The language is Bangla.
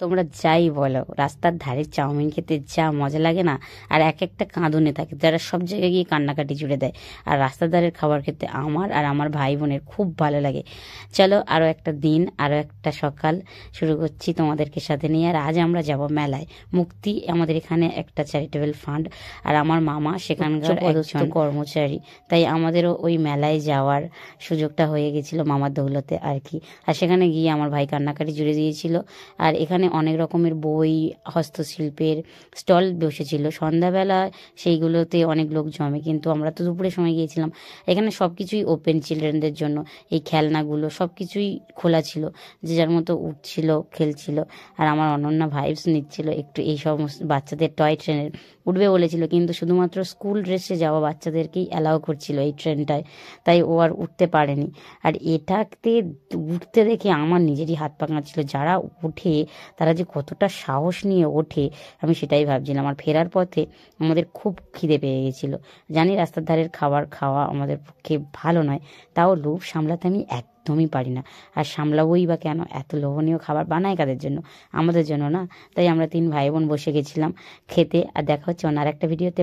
তোমরা যাই বলো, রাস্তার ধারে চাউমিন খেতে যা মজা লাগে না। আর এক একটা কাঁদুনে থাকে যারা সব জায়গায় গিয়ে কান্নাকাটি জুড়ে দেয়। আর রাস্তার ধারের খাবার খেতে আমার আর আমার ভাই বোনের খুব ভালো লাগে। চলো আরও একটা দিন, আরও একটা সকাল শুরু করছি তোমাদেরকে সাথে নিয়ে। আর আজ আমরা যাব মেলায়। মুক্তি আমাদের এখানে একটা চ্যারিটেবল ফান্ড, আর আমার মামা সেখানকার একজন কর্মচারী, তাই আমাদেরও ওই মেলায় যাওয়ার সুযোগটা হয়ে গেছিল মামার দৌলতে আর কি। আর সেখানে গিয়ে আমার ভাই কান্নাকাটি জুড়ে দিয়েছিল। আর এখানে অনেক রকমের বই, হস্তশিল্পের স্টল বসেছিল সন্ধ্যাবেলা, সেইগুলোতে অনেক লোক জমে। কিন্তু আমরা তো দুপুরের সময় গিয়েছিলাম। এখানে সব কিছুই ওপেন চিলড্রেনদের জন্য, এই খেলনাগুলো সব কিছুই খোলা ছিল, যে যার মতো উঠছিল, খেলছিল। আর আমার অনন্যা ভাইবস নিচ্ছিল একটু এই সমস্ত বাচ্চাদের টয় ট্রেনের উঠবে বলেছিল, কিন্তু শুধুমাত্র স্কুল ড্রেসে যাওয়া বাচ্চাদেরকেই অ্যালাউ করছিল এই ট্রেনটায়, তাই ও আর উঠতে পারেনি। আর এটাতে উঠতে দেখে আমার নিজেরই হাত পা কাঁপছিল। যারা ওঠে তারা যে কতটা সাহস নিয়ে ওঠে আমি সেটাই ভাবছিলাম। আর ফেরার পথে আমাদের খুব খিদে পেয়ে গেছিলো। জানি রাস্তার ধারের খাবার খাওয়া আমাদের পক্ষে ভালো নয়, তাও লোভ সামলাতে আমি একদমই পারি না। আর সামলাবোই বা কেন? এত লোভনীয় খাবার বানায় কাদের জন্য? আমাদের জন্য না। তাই আমরা 3 ভাই বোন বসে গেছিলাম খেতে। আর দেখা হচ্ছে অন্য আর একটা ভিডিওতে।